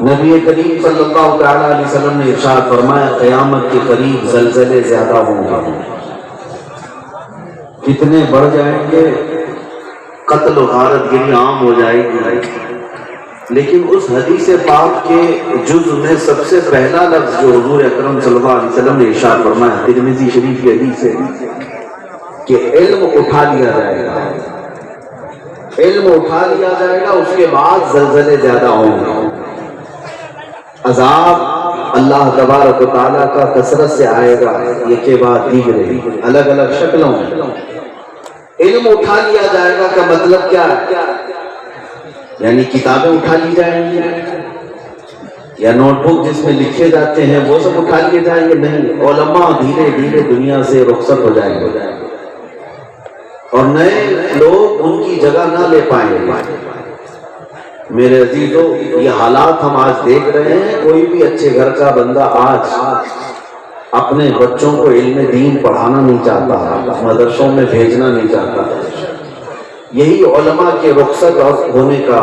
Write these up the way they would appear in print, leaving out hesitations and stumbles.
نبی کریم صلی اللہ تعالی علیہ وسلم نے ارشاد فرمایا قیامت کے قریب زلزلے زیادہ ہوں گے، کتنے بڑھ جائیں گے، قتل و غارت گری عام ہو جائے گی. لیکن اس حدیث پاک کے جز میں سب سے پہلا لفظ جو حضور اکرم صلی اللہ علیہ وسلم نے ارشاد فرمایا ترمذی شریف کی حدیث ہے کہ علم اٹھا لیا جائے گا، علم اٹھا لیا جائے گا، اس کے بعد زلزلے زیادہ ہوں گے. عذاب اللہ تبارک و تعالیٰ کا کثرت سے آئے گا، یہ کے بعد دیگرے الگ الگ شکلوں میں. علم اٹھا لیا جائے گا کا مطلب کیا ہے؟ یعنی کتابیں اٹھا لی جائیں گی یا نوٹ بک جس میں لکھے جاتے ہیں وہ سب اٹھا لیے جائیں گے؟ نہیں، علماء دھیرے دھیرے دنیا سے رخصت ہو جائیں گے اور نئے لوگ ان کی جگہ نہ لے پائیں گے. میرے عزیزو، یہ حالات ہم آج دیکھ رہے ہیں. کوئی بھی اچھے گھر کا بندہ آج اپنے بچوں کو علم دین پڑھانا نہیں چاہتا، مدرسوں میں بھیجنا نہیں چاہتا. یہی علماء کے رخصت ہونے کا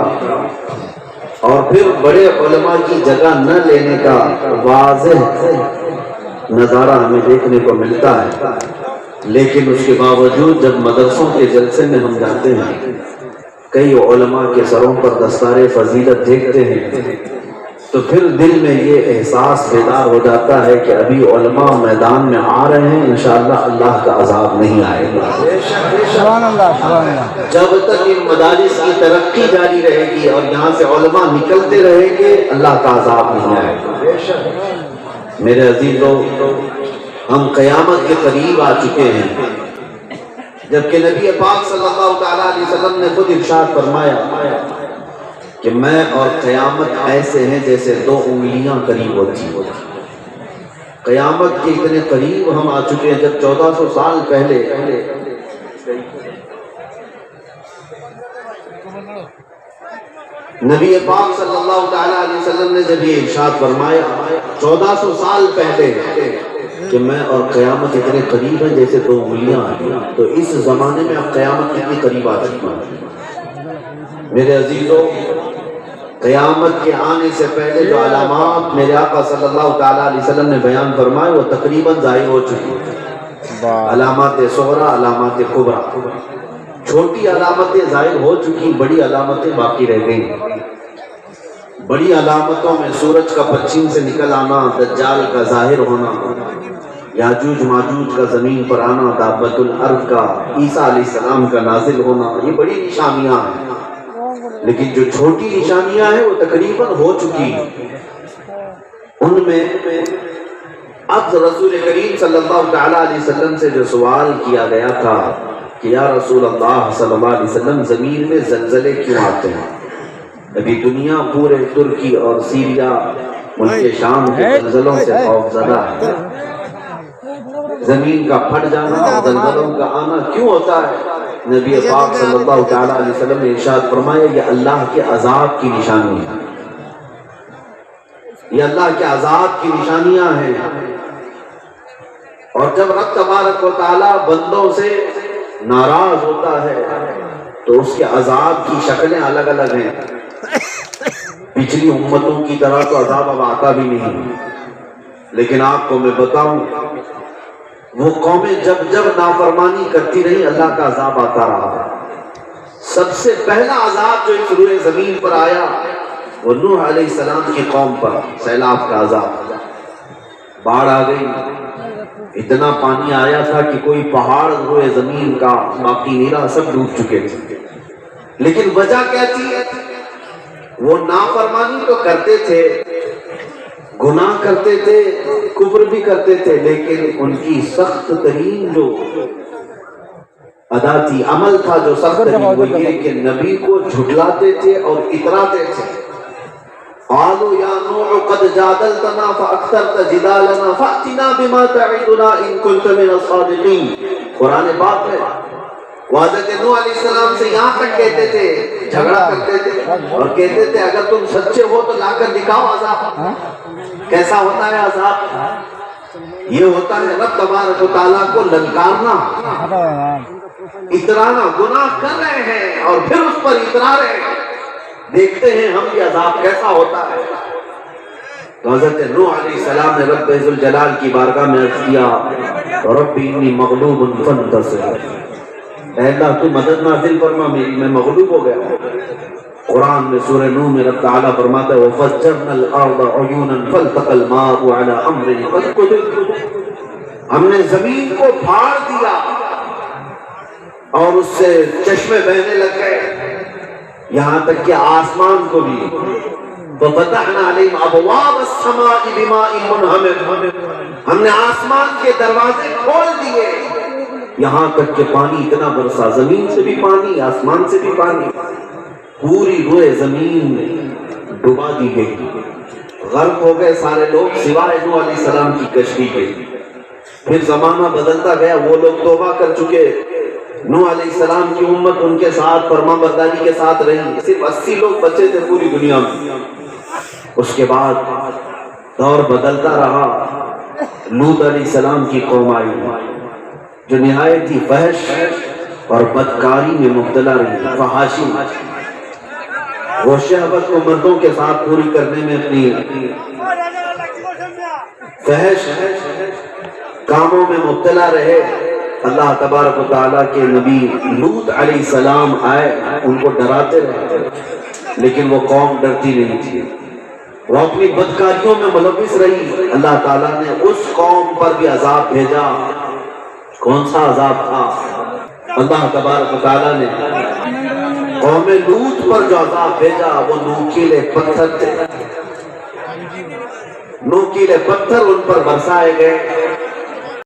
اور پھر بڑے علماء کی جگہ نہ لینے کا واضح نظارہ ہمیں دیکھنے کو ملتا ہے. لیکن اس کے باوجود جب مدرسوں کے جلسے میں ہم جاتے ہیں، کئی علماء کے سروں پر دستار فضیلت دیکھتے ہیں، تو پھر دل میں یہ احساس بیدار ہو جاتا ہے کہ ابھی علماء میدان میں آ رہے ہیں، انشاءاللہ اللہ کا عذاب نہیں آئے گا. سبحان اللہ، سبحان اللہ. جب تک ان مدارس کی ترقی جاری رہے گی اور یہاں سے علماء نکلتے رہیں گے، اللہ کا عذاب نہیں آئے گا. میرے عزیزو، ہم قیامت کے قریب آ چکے ہیں، جبکہ نبی پاک صلی اللہ تعالیٰ علیہ وسلم نے خود ارشاد فرمایا کہ میں اور قیامت ایسے ہیں جیسے دو انگلیاں قریب ہوتی ہیں. قیامت کے اتنے قریب ہم آ چکے ہیں. جب 1400 سال پہلے نبی پاک صلی اللہ تعالیٰ علیہ وسلم نے جب یہ ارشاد فرمایا 1400 سال پہلے کہ میں اور قیامت اتنے قریب ہیں جیسے دو انگلیاں ہیں، تو اس زمانے میں اب قیامت کتنی قریب آ چکی ہے. میرے عزیزو، قیامت کے آنے سے پہلے جو علامات میرے آقا صلی اللہ تعالیٰ علیہ وسلم نے بیان فرمائے وہ تقریباً ظاہر ہو چکی ہیں. علامات صغریٰ، علامات کبریٰ. چھوٹی علامتیں ظاہر ہو چکی، بڑی علامتیں باقی رہ گئیں. بڑی علامتوں میں سورج کا پچھم سے نکل آنا، دجال کا ظاہر ہونا، یاجوج ماجوج کا زمین پر آنا، دابت الارض کا، عیسیٰ علیہ السلام کا نازل ہونا، یہ بڑی نشانیاں ہیں. لیکن جو چھوٹی نشانیاں ہیں وہ تقریباً ہو چکی. ان میں اب رسول کریم صلی اللہ تعالیٰ علیہ وسلم سے جو سوال کیا گیا تھا کہ یا رسول اللہ صلی اللہ علیہ وسلم، زمین میں زلزلے کیوں آتے ہیں؟ ابھی دنیا پورے ترکی اور سیریا، ملک شام کے زلزلوں سے خوفزدہ ہے. زمین کا پھٹ جانا اور زلزلوں کا آنا کیوں ہوتا ہے؟ نبی پاک صلی اللہ تعالیٰ علیہ وسلم نے ارشاد فرمایا یہ اللہ کے عذاب کی نشانی ہے، یہ اللہ کے عذاب کی نشانیاں ہیں. اور جب رب تبارک و تعالیٰ بندوں سے ناراض ہوتا ہے تو اس کے عذاب کی شکلیں الگ الگ ہیں. پچھلی امتوں کی طرح تو عذاب اب آتا بھی نہیں، لیکن آپ کو میں بتاؤں وہ قومیں جب جب نافرمانی کرتی رہی اللہ کا عذاب آتا رہا. سب سے پہلا عذاب جو اس روئے زمین پر آیا وہ نوح علیہ السلام کی قوم پر، سیلاب کا عذاب. باڑھ آ گئی، اتنا پانی آیا تھا کہ کوئی پہاڑ روئے زمین کا باقی نہیں رہا، سب ڈوب چکے تھے. لیکن وجہ کیا تھی؟ وہ نافرمانی تو کرتے تھے، گناہ کرتے تھے، کفر بھی کرتے تھے، لیکن ان کی سخت ترین جو ادا تھی، عمل تھا جو سخت ترین، وہ یہ کہ نبی کو جھٹلاتے تھے اور اتراتے تھے. قالوا یا نوح قد جادلتنا فاکثرت جدالنا فأتنا بما تعدنا ان كنت من الصادقین. قرآن پاک میں حضرت نوح علیہ السلام سے یہاں تک کہتے تھے، جھگڑا کرتے تھے اور کہتے تھے اگر تم سچے ہو تو لا کر دکھاؤ عذاب. کیسا ہوتا ہے عذاب؟ یہ ہوتا ہے رب تبارک و تعالیٰ کو للکارنا، اترانا. گناہ کر رہے ہیں اور پھر اس پر اترا رہے ہیں. دیکھتے ہیں ہم یہ عذاب کیسا ہوتا ہے. تو حضرت نوح علیہ السلام نے رب ذوالجلال کی بارگاہ میں عرض کیا رب انی مغلوب فانتصر، اے اللہ تو مدد نازل فرما میری، میں مغلوب ہو گیا۔ قرآن میں سورہ نوح میں رب تعالیٰ فرماتا ہے وَفَجَّرْنَا الْأَرْضَ عُيُونًا فَالْتَقَى الْمَاءُ عَلَى أَمْرٍ قَدْ قُدِرَ، ہم نے زمین کو پھاڑ دیا اور اس سے چشمے بہنے لگ گئے، یہاں تک کہ آسمان کو بھی وَفَتَحْنَا عَلَيْهِمْ أَبْوَابَ السَّمَاءِ بِمَاءٍ مُنْهَمِرٍ، ہم نے آسمان کے دروازے کھول دیے، یہاں تک کہ پانی اتنا برسا، زمین سے بھی پانی آسمان سے بھی پانی، پوری روئے زمین میں ڈبا دی گئی، غرق ہو گئے سارے لوگ سوائے نوح علیہ السلام کی کشتی کے۔ پھر زمانہ بدلتا گیا، وہ لوگ توبہ کر چکے، نوح علیہ السلام کی امت ان کے ساتھ فرما برداری کے ساتھ رہی، صرف 80 لوگ بچے تھے پوری دنیا میں۔ اس کے بعد دور بدلتا رہا، لوط علیہ السلام کی قوم آئی جو نہایت ہی فحش اور بدکاری میں مبتلا رہی، فحاشی، وہ شہوت کو مردوں کے ساتھ پوری کرنے میں اپنی فحش کاموں میں مبتلا رہے۔ اللہ تبارک و تعالیٰ کے نبی لوط علیہ السلام آئے، ان کو ڈراتے رہے، لیکن وہ قوم ڈرتی نہیں تھی، وہ اپنی بدکاریوں میں ملوث رہی۔ اللہ تعالیٰ نے اس قوم پر بھی عذاب بھیجا۔ کون سا عذاب تھا؟ اللہ تبارک و تعالیٰ نے قوم لوط پر جو عذاب بھیجا وہ نوکیلے پتھر تھے، نوکیلے پتھر ان پر برسائے گئے،